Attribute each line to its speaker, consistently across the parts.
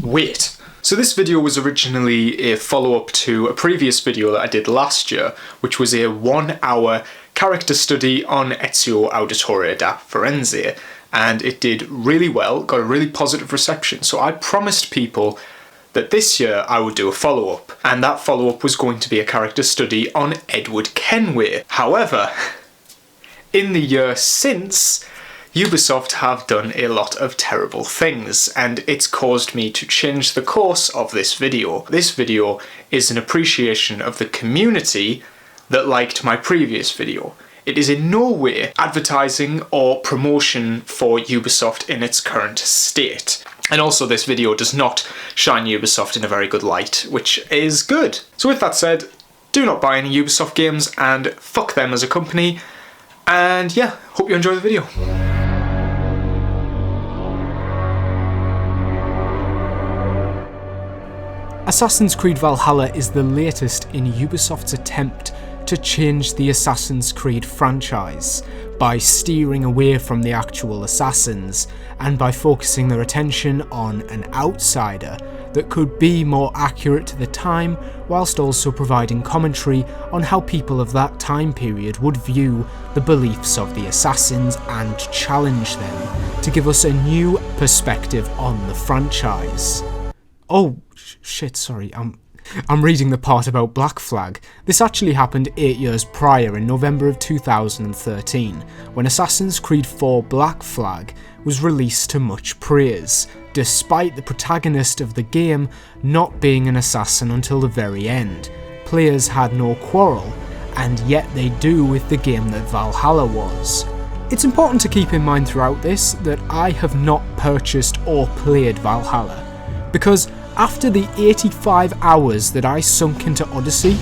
Speaker 1: wait. So this video was originally a follow-up to a previous video that I did last year, which was a 1-hour character study on Ezio Auditore da Firenze, and it did really well, got a really positive reception. So I promised people that this year I would do a follow-up, and that follow-up was going to be a character study on Edward Kenway. However, in the year since, Ubisoft have done a lot of terrible things, and it's caused me to change the course of this video. This video is an appreciation of the community that liked my previous video. It is in no way advertising or promotion for Ubisoft in its current state. And also this video does not shine Ubisoft in a very good light, which is good. So with that said, do not buy any Ubisoft games and fuck them as a company. And yeah, hope you enjoy the video.
Speaker 2: Assassin's Creed Valhalla is the latest in Ubisoft's attempt to change the Assassin's Creed franchise by steering away from the actual assassins and by focusing their attention on an outsider that could be more accurate to the time, whilst also providing commentary on how people of that time period would view the beliefs of the assassins and challenge them to give us a new perspective on the franchise. Oh, shit, sorry, I'm reading the part about Black Flag. This actually happened 8 years prior in November of 2013, when Assassin's Creed 4 Black Flag was released to much praise, despite the protagonist of the game not being an assassin until the very end. Players had no quarrel, and yet they do with the game that Valhalla was. It's important to keep in mind throughout this that I have not purchased or played Valhalla, because after the 85 hours that I sunk into Odyssey,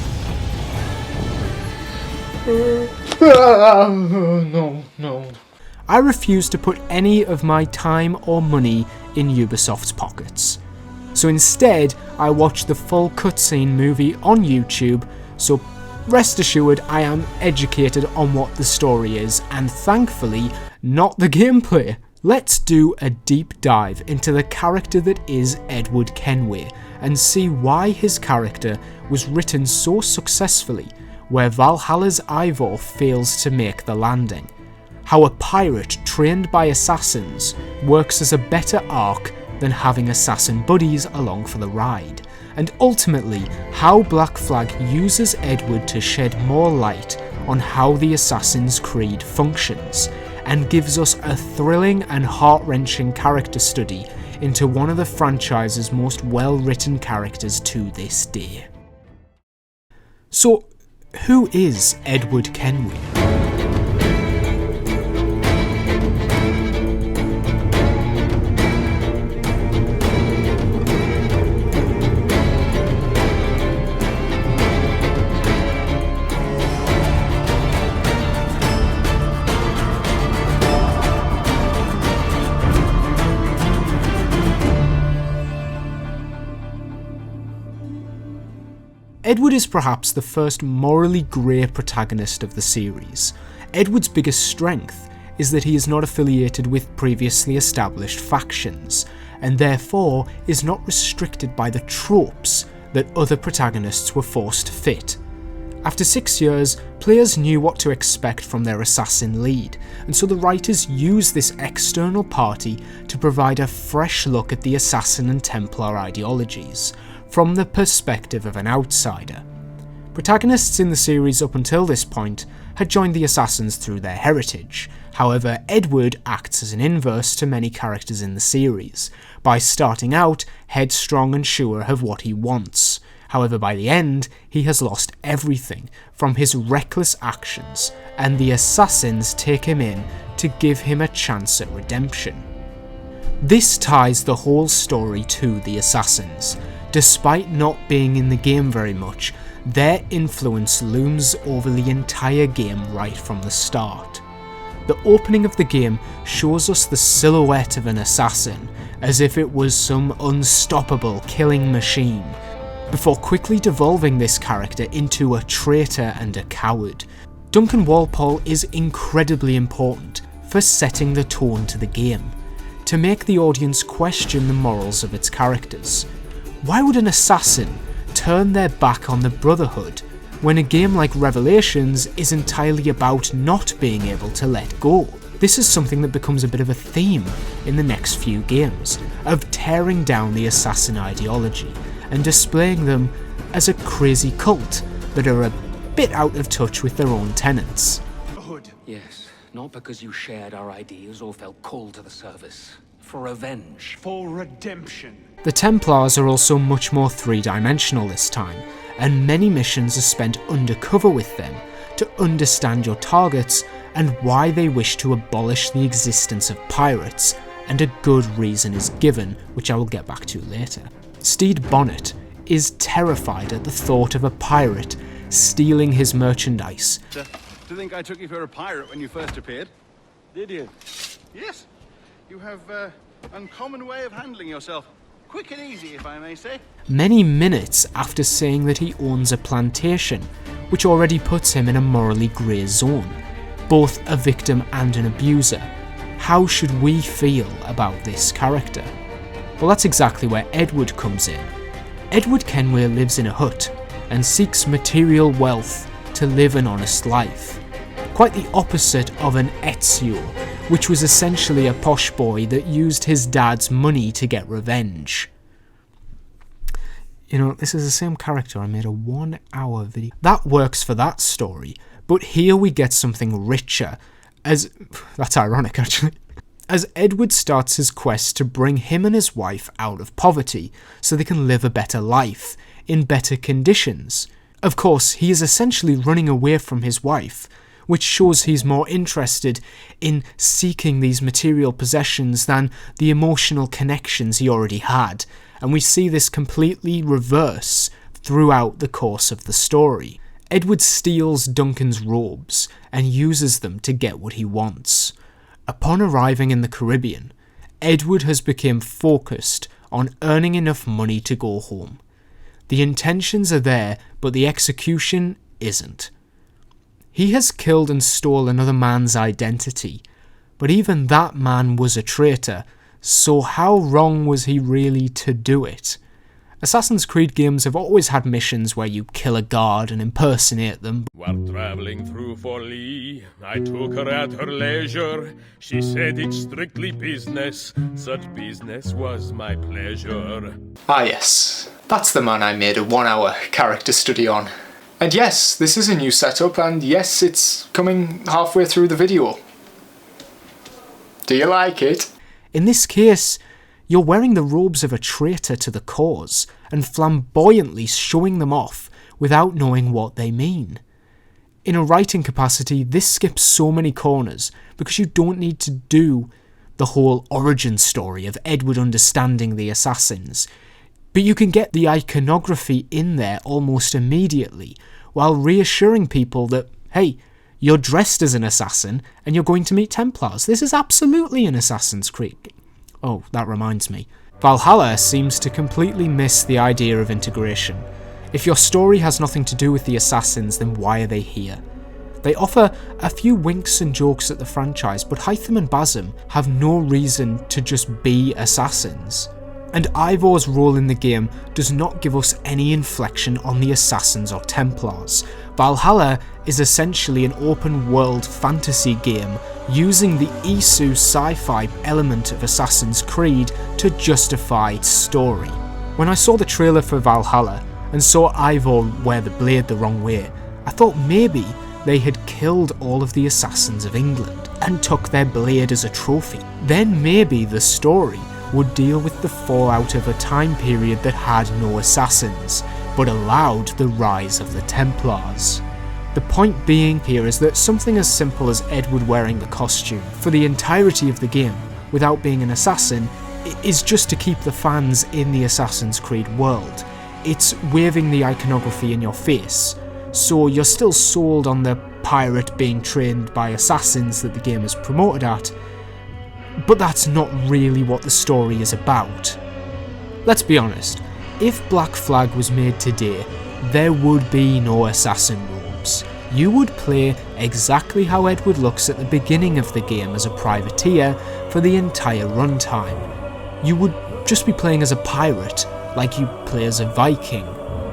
Speaker 2: no. I refuse to put any of my time or money in Ubisoft's pockets. So instead, I watched the full cutscene movie on YouTube, so rest assured I am educated on what the story is, and thankfully, not the gameplay. Let's do a deep dive into the character that is Edward Kenway and see why his character was written so successfully, where Valhalla's Eivor fails to make the landing. How a pirate trained by assassins works as a better arc than having assassin buddies along for the ride, and ultimately how Black Flag uses Edward to shed more light on how the Assassin's Creed functions, and gives us a thrilling and heart-wrenching character study into one of the franchise's most well-written characters to this day. So, who is Edward Kenway? Edward is perhaps the first morally grey protagonist of the series. Edward's biggest strength is that he is not affiliated with previously established factions, and therefore is not restricted by the tropes that other protagonists were forced to fit. After 6 years, players knew what to expect from their assassin lead, and so the writers used this external party to provide a fresh look at the assassin and Templar ideologies, from the perspective of an outsider. Protagonists in the series up until this point had joined the assassins through their heritage. However, Edward acts as an inverse to many characters in the series, by starting out headstrong and sure of what he wants. However, by the end, he has lost everything from his reckless actions, and the assassins take him in to give him a chance at redemption. This ties the whole story to the assassins. Despite not being in the game very much, their influence looms over the entire game right from the start. The opening of the game shows us the silhouette of an assassin, as if it was some unstoppable killing machine, before quickly devolving this character into a traitor and a coward. Duncan Walpole is incredibly important for setting the tone to the game. to make the audience question the morals of its characters. Why would an assassin turn their back on the Brotherhood when a game like Revelations is entirely about not being able to let go? This is something that becomes a bit of a theme in the next few games, of tearing down the assassin ideology and displaying them as a crazy cult that are a bit out of touch with their own tenets.
Speaker 3: Yes, not because you shared our ideas or felt called to the service. For revenge. For redemption.
Speaker 2: The Templars are also much more three-dimensional this time, and many missions are spent undercover with them to understand your targets and why they wish to abolish the existence of pirates, and a good reason is given, which I will get back to later. Stede Bonnet is terrified at the thought of a pirate stealing his merchandise.
Speaker 4: Do you think I took you for a pirate when you first appeared? Did you? Yes. You have an uncommon way of handling yourself. Quick and easy, if I may say.
Speaker 2: Many minutes after saying that he owns a plantation, which already puts him in a morally grey zone, both a victim and an abuser. How should we feel about this character? Well, that's exactly where Edward comes in. Edward Kenway lives in a hut and seeks material wealth to live an honest life. Quite the opposite of an Ezio, which was essentially a posh boy that used his dad's money to get revenge. You know, this is the same character. I made a 1 hour video. That works for that story, but here we get something richer, as... that's ironic, actually. As Edward starts his quest to bring him and his wife out of poverty, so they can live a better life, in better conditions. Of course, he is essentially running away from his wife, which shows he's more interested in seeking these material possessions than the emotional connections he already had, and we see this completely reverse throughout the course of the story. Edward steals Duncan's robes and uses them to get what he wants. Upon arriving in the Caribbean, Edward has become focused on earning enough money to go home. The intentions are there, but the execution isn't. He has killed and stole another man's identity, but even that man was a traitor, so how wrong was he really to do it? Assassin's Creed games have always had missions where you kill a guard and impersonate them.
Speaker 5: While traveling through Forli, I took her at her leisure. She said it's strictly business, such business was my pleasure.
Speaker 1: Ah yes, that's the man I made a 1 hour character study on. And yes, this is a new setup, and yes, it's coming halfway through the video. Do you like it?
Speaker 2: In this case, you're wearing the robes of a traitor to the cause, and flamboyantly showing them off without knowing what they mean. In a writing capacity, this skips so many corners, because you don't need to do the whole origin story of Edward understanding the assassins, but you can get the iconography in there almost immediately, while reassuring people that, hey, you're dressed as an assassin, and you're going to meet Templars. This is absolutely an Assassin's Creed. Oh, that reminds me. Valhalla seems to completely miss the idea of integration. If your story has nothing to do with the assassins, then why are they here? They offer a few winks and jokes at the franchise, but Hytham and Basim have no reason to just be assassins. And Eivor's role in the game does not give us any inflection on the assassins or Templars. Valhalla is essentially an open-world fantasy game using the Isu sci-fi element of Assassin's Creed to justify its story. When I saw the trailer for Valhalla and saw Eivor wear the blade the wrong way, I thought maybe they had killed all of the assassins of England and took their blade as a trophy. Then maybe the story would deal with the fallout of a time period that had no assassins, but allowed the rise of the Templars. The point being here is that something as simple as Edward wearing the costume for the entirety of the game without being an assassin is just to keep the fans in the Assassin's Creed world. It's waving the iconography in your face, so you're still sold on the pirate being trained by assassins that the game is promoted at, but that's not really what the story is about. Let's be honest, if Black Flag was made today, there would be no assassin robes. you would play exactly how Edward looks at the beginning of the game as a privateer for the entire runtime. You would just be playing as a pirate, like you play as a Viking,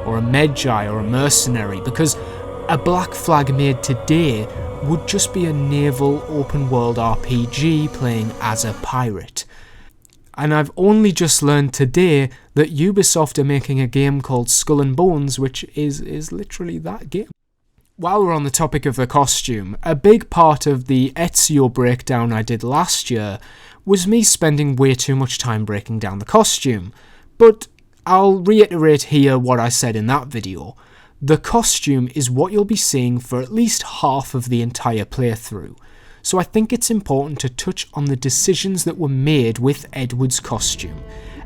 Speaker 2: or a Medjay or a mercenary, because a Black Flag made today would just be a naval open world RPG playing as a pirate. And I've only just learned today that Ubisoft are making a game called Skull and Bones, which is literally that game. While we're on the topic of the costume, a big part of the Ezio breakdown I did last year was me spending way too much time breaking down the costume. But I'll reiterate here what I said in that video. The costume is what you'll be seeing for at least half of the entire playthrough. So I think it's important to touch on the decisions that were made with Edward's costume.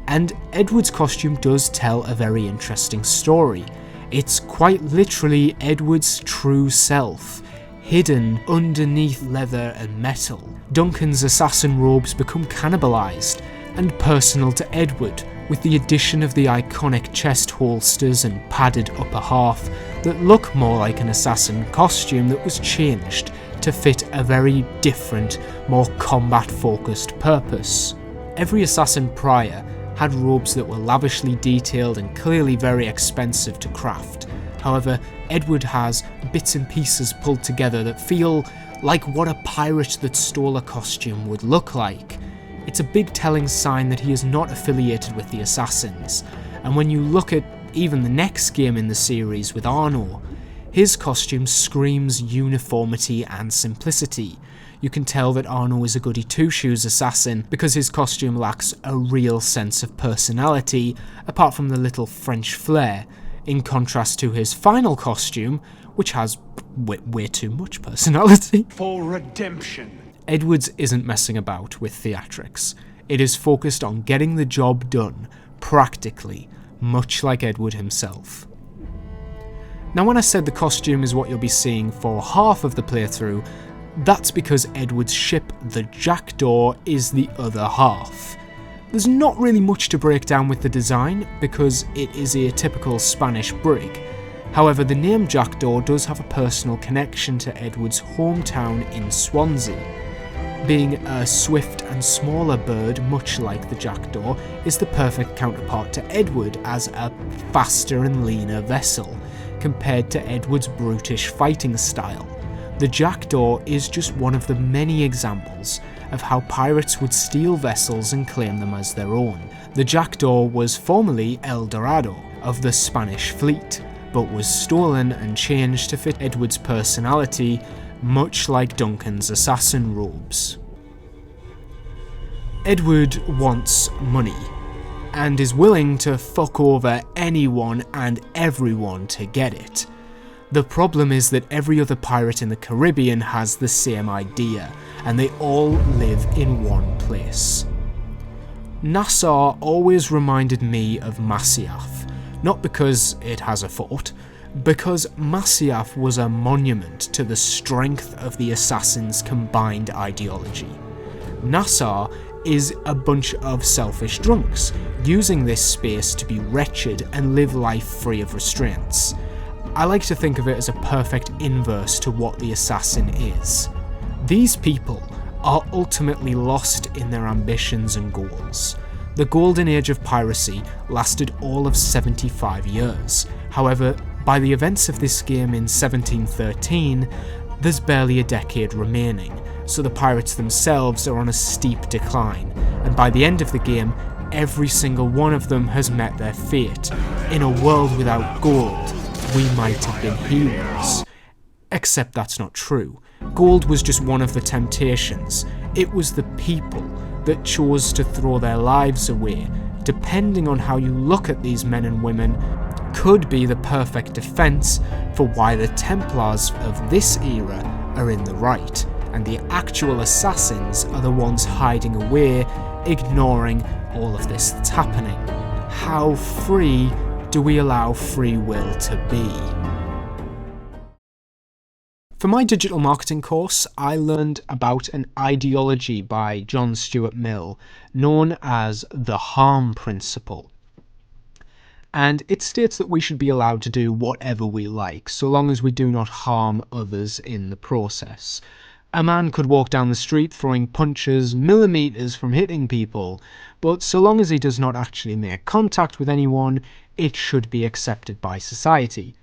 Speaker 2: And Edward's costume does tell a very interesting story. It's quite literally Edward's true self, hidden underneath leather and metal. Duncan's assassin robes become cannibalized and personal to Edward, with the addition of the iconic chest holsters and padded upper half that look more like an assassin costume that was changed to fit a very different, more combat-focused purpose. Every assassin prior had robes that were lavishly detailed and clearly very expensive to craft. However, Edward has bits and pieces pulled together that feel like what a pirate that stole a costume would look like. It's a big telling sign that he is not affiliated with the assassins, and when you look at even the next game in the series with Arno, his costume screams uniformity and simplicity. You can tell that Arno is a goody two-shoes assassin because his costume lacks a real sense of personality, apart from the little French flair, in contrast to his final costume, which has way too much personality.
Speaker 3: For redemption.
Speaker 2: Edwards isn't messing about with theatrics. It is focused on getting the job done, practically, much like Edward himself. Now, when I said the costume is what you'll be seeing for half of the playthrough, that's because Edward's ship, the Jackdaw, is the other half. There's not really much to break down with the design, because it is a typical Spanish brig. However, the name Jackdaw does have a personal connection to Edward's hometown in Swansea. Being a swift and smaller bird, much like the Jackdaw, is the perfect counterpart to Edward as a faster and leaner vessel, compared to Edward's brutish fighting style. The Jackdaw is just one of the many examples of how pirates would steal vessels and claim them as their own. The Jackdaw was formerly El Dorado of the Spanish fleet, but was stolen and changed to fit Edward's personality, much like Duncan's assassin robes. Edward wants money, and is willing to fuck over anyone and everyone to get it. The problem is that every other pirate in the Caribbean has the same idea, and they all live in one place. Nassau always reminded me of Masyaf, not because it has a fort, because Masyaf was a monument to the strength of the assassins' combined ideology. Nassau is a bunch of selfish drunks, using this space to be wretched and live life free of restraints. I like to think of it as a perfect inverse to what the assassin is. These people are ultimately lost in their ambitions and goals. The Golden Age of Piracy lasted all of 75 years. However, by the events of this game in 1713, there's barely a decade remaining, so the pirates themselves are on a steep decline, and by the end of the game, every single one of them has met their fate. In a world without gold, we might have been heroes. Except that's not true. Gold was just one of the temptations. It was the people that chose to throw their lives away. Depending on how you look at these men and women, could be the perfect defense for why the Templars of this era are in the right, and the actual assassins are the ones hiding away, ignoring all of this that's happening. How free do we allow free will to be? For my digital marketing course, I learned about an ideology by John Stuart Mill known as the harm principle. and it states that we should be allowed to do whatever we like, so long as we do not harm others in the process. A man could walk down the street throwing punches millimeters from hitting people, but so long as he does not actually make contact with anyone, it should be accepted by society.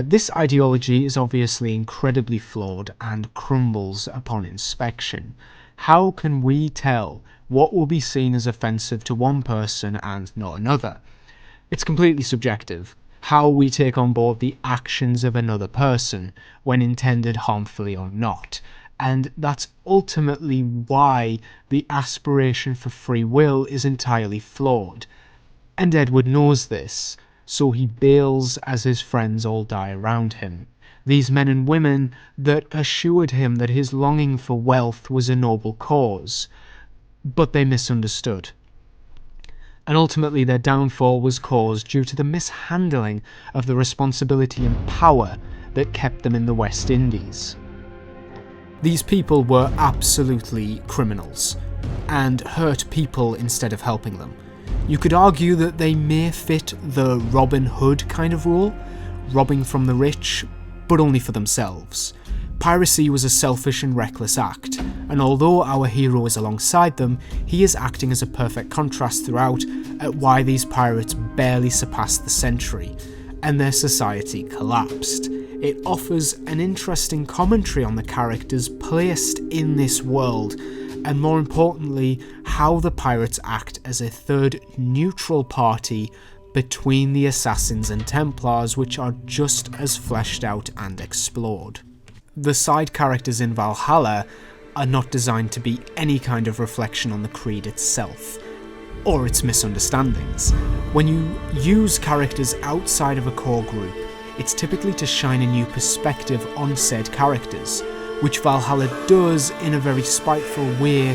Speaker 2: This ideology is obviously incredibly flawed and crumbles upon inspection. How can we tell what will be seen as offensive to one person and not another? It's completely subjective, how we take on board the actions of another person, when intended harmfully or not. And that's ultimately why the aspiration for free will is entirely flawed. And Edward knows this, so he bails as his friends all die around him. These men and women that assured him that his longing for wealth was a noble cause, but they misunderstood. And ultimately their downfall was caused due to the mishandling of the responsibility and power that kept them in the West Indies. These people were absolutely criminals, and hurt people instead of helping them. You could argue that they may fit the Robin Hood kind of role, robbing from the rich, but only for themselves. Piracy was a selfish and reckless act, and although our hero is alongside them, he is acting as a perfect contrast throughout at why these pirates barely surpassed the century, and their society collapsed. It offers an interesting commentary on the characters placed in this world, and more importantly, how the pirates act as a third neutral party between the Assassins and Templars, which are just as fleshed out and explored. The side characters in Valhalla are not designed to be any kind of reflection on the Creed itself, or its misunderstandings. When you use characters outside of a core group, it's typically to shine a new perspective on said characters, which Valhalla does in a very spiteful way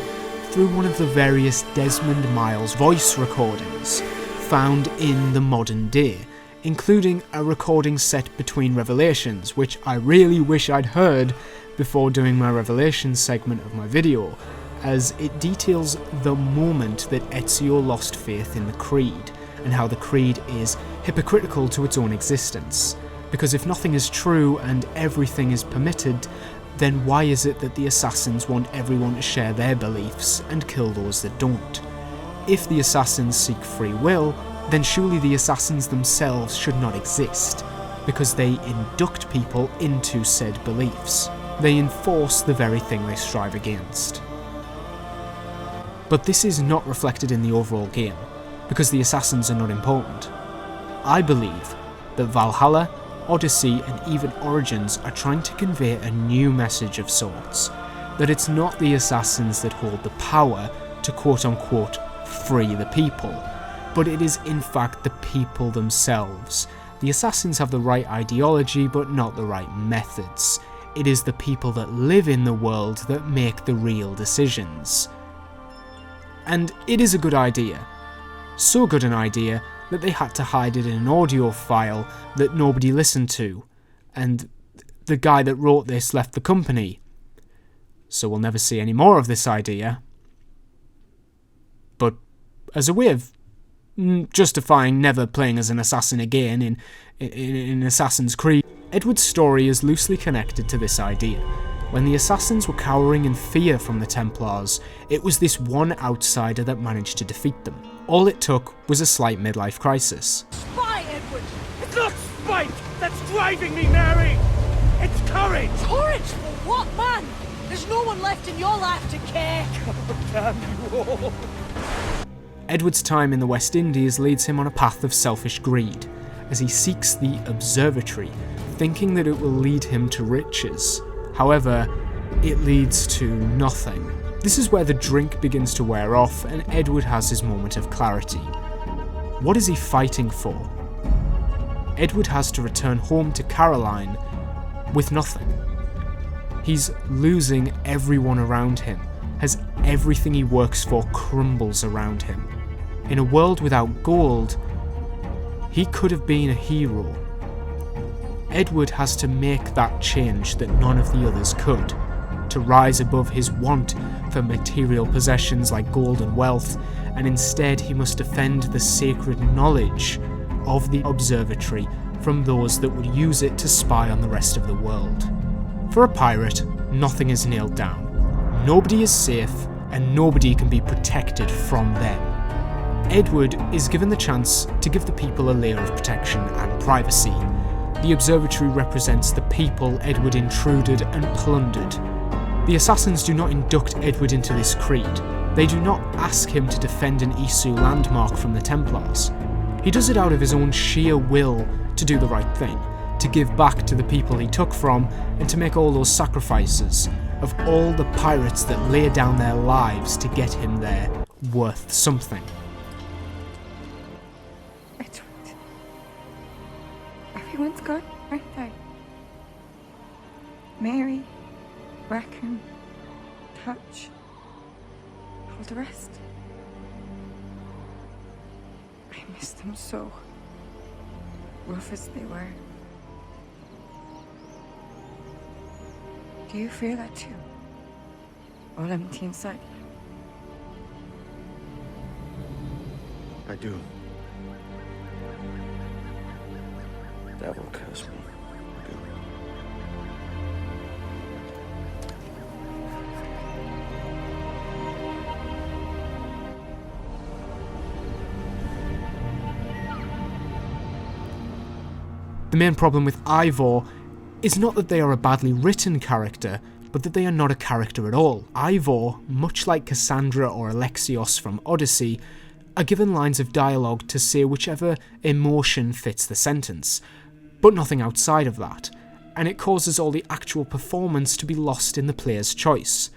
Speaker 2: through one of the various Desmond Miles voice recordings found in the modern day, including a recording set between Revelations, which I really wish I'd heard before doing my Revelations segment of my video, as it details the moment that Ezio lost faith in the Creed, and how the Creed is hypocritical to its own existence. Because if nothing is true and everything is permitted, then why is it that the Assassins want everyone to share their beliefs and kill those that don't? If the Assassins seek free will, then surely the Assassins themselves should not exist, because they induct people into said beliefs. They enforce the very thing they strive against. But this is not reflected in the overall game, because the Assassins are not important. I believe that Valhalla, Odyssey and even Origins are trying to convey a new message of sorts, that it's not the Assassins that hold the power to quote-unquote free the people, but it is in fact the people themselves. The Assassins have the right ideology but not the right methods. It is the people that live in the world that make the real decisions. And it is a good idea. So good an idea that they had to hide it in an audio file that nobody listened to, and the guy that wrote this left the company. So we'll never see any more of this idea. But as a way of justifying never playing as an assassin again in Assassin's Creed, Edward's story is loosely connected to this idea. When the Assassins were cowering in fear from the Templars, it was this one outsider that managed to defeat them. All it took was a slight midlife crisis.
Speaker 6: Spy, Edward! It's not spite that's driving me, Mary! It's courage!
Speaker 7: Courage for what, man? There's no one left in your life to care.
Speaker 6: Damn you all!
Speaker 2: Edward's time in the West Indies leads him on a path of selfish greed, as he seeks the observatory, thinking that it will lead him to riches. However, it leads to nothing. This is where the drink begins to wear off and Edward has his moment of clarity. What is he fighting for? Edward has to return home to Caroline with nothing. He's losing everyone around him, as everything he works for crumbles around him. In a world without gold, he could have been a hero. Edward has to make that change that none of the others could, to rise above his want for material possessions like gold and wealth, and instead he must defend the sacred knowledge of the observatory from those that would use it to spy on the rest of the world. For a pirate, nothing is nailed down. Nobody is safe, and nobody can be protected from them. Edward is given the chance to give the people a layer of protection and privacy. The observatory represents the people Edward intruded and plundered. The assassins do not induct Edward into this creed. They do not ask him to defend an Isu landmark from the Templars. He does it out of his own sheer will to do the right thing, to give back to the people he took from, and to make all those sacrifices of all the pirates that lay down their lives to get him there worth something.
Speaker 8: Edward. Everyone's gone, aren't they? Mary, Raccoon, Touch, all the rest. I miss them so, rough as they were. Do you feel that too? All empty inside?
Speaker 9: I do. Devil curse me. I do.
Speaker 2: The main problem with Eivor is not that they are a badly written character, but that they are not a character at all. Eivor, much like Cassandra or Alexios from Odyssey, are given lines of dialogue to say whichever emotion fits the sentence, but nothing outside of that, and it causes all the actual performance to be lost in the player's choice.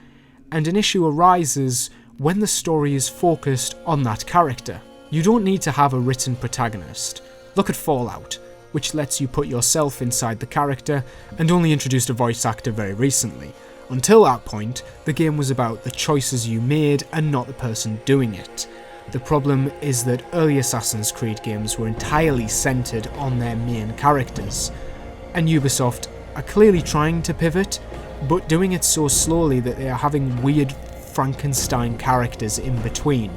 Speaker 2: And an issue arises when the story is focused on that character. You don't need to have a written protagonist. Look at Fallout, which lets you put yourself inside the character and only introduced a voice actor very recently. Until that point, the game was about the choices you made and not the person doing it. The problem is that early Assassin's Creed games were entirely centred on their main characters, and Ubisoft are clearly trying to pivot, but doing it so slowly that they are having weird Frankenstein characters in between,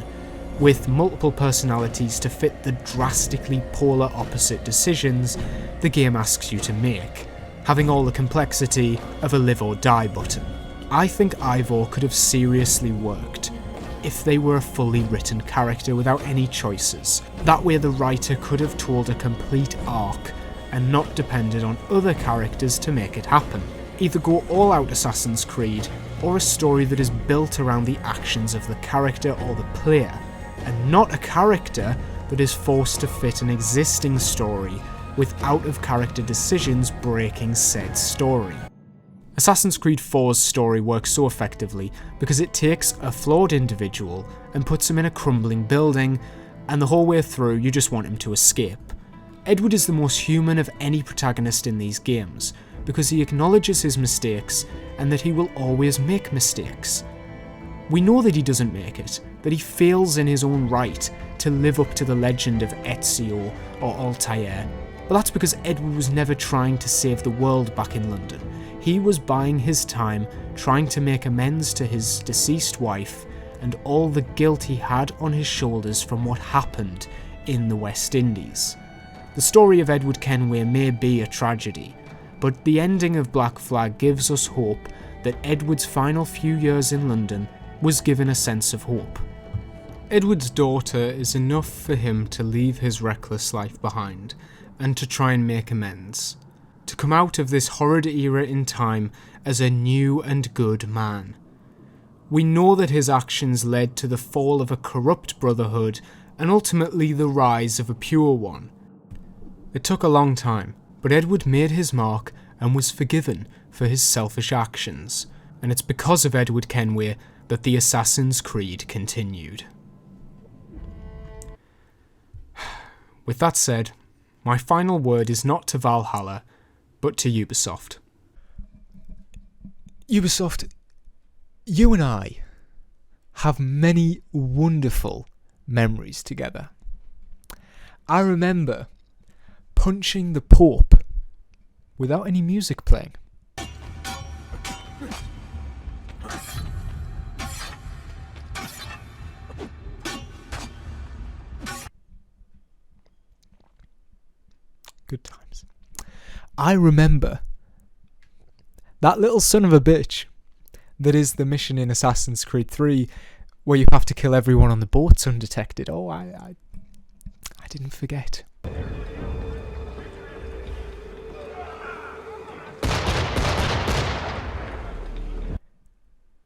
Speaker 2: with multiple personalities to fit the drastically polar opposite decisions the game asks you to make, having all the complexity of a live or die button. I think Eivor could have seriously worked if they were a fully written character without any choices. That way the writer could have told a complete arc and not depended on other characters to make it happen. Either go all out Assassin's Creed, or a story that is built around the actions of the character or the player, and not a character that is forced to fit an existing story with out-of-character decisions breaking said story. Assassin's Creed 4's story works so effectively because it takes a flawed individual and puts him in a crumbling building, and the whole way through you just want him to escape. Edward is the most human of any protagonist in these games because he acknowledges his mistakes and that he will always make mistakes. We know that he doesn't make it, that he fails in his own right to live up to the legend of Ezio or Altair, but that's because Edward was never trying to save the world back in London. He was buying his time trying to make amends to his deceased wife and all the guilt he had on his shoulders from what happened in the West Indies. The story of Edward Kenway may be a tragedy, but the ending of Black Flag gives us hope that Edward's final few years in London was given a sense of hope. Edward's daughter is enough for him to leave his reckless life behind and to try and make amends, to come out of this horrid era in time as a new and good man. We know that his actions led to the fall of a corrupt brotherhood and ultimately the rise of a pure one. It took a long time, but Edward made his mark and was forgiven for his selfish actions, and it's because of Edward Kenway that the Assassin's Creed continued. With that said, my final word is not to Valhalla, but to Ubisoft.
Speaker 10: Ubisoft, you and I have many wonderful memories together. I remember punching the Pope without any music playing. Good times. I remember that little son of a bitch that is the mission in Assassin's Creed 3 where you have to kill everyone on the boats undetected. Oh, I didn't forget.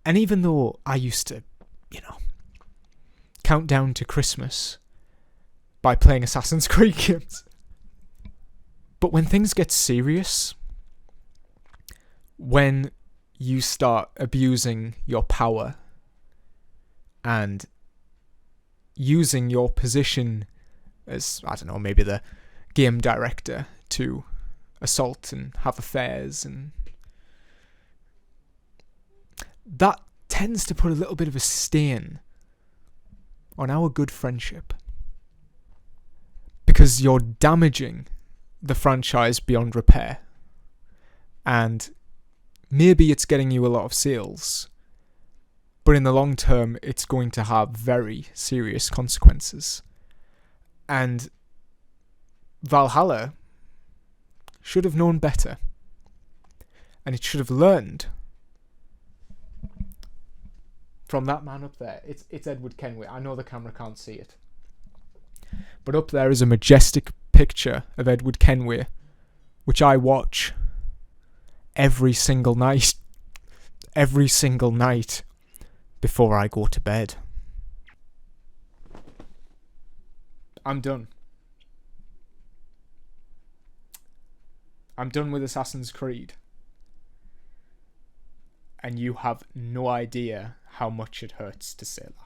Speaker 10: And even though I used to, count down to Christmas by playing Assassin's Creed games, but when things get serious, when you start abusing your power and using your position as, I don't know, maybe the game director to assault and have affairs, and that tends to put a little bit of a stain on our good friendship, because you're damaging the franchise beyond repair, and maybe it's getting you a lot of sales, but in the long term it's going to have very serious consequences. And Valhalla should have known better, and it should have learned from that man up there. It's Edward Kenway. I know the camera can't see it, but up there is a majestic picture of Edward Kenway, which I watch every single night before I go to bed. I'm done. I'm done with Assassin's Creed. And you have no idea how much it hurts to say that.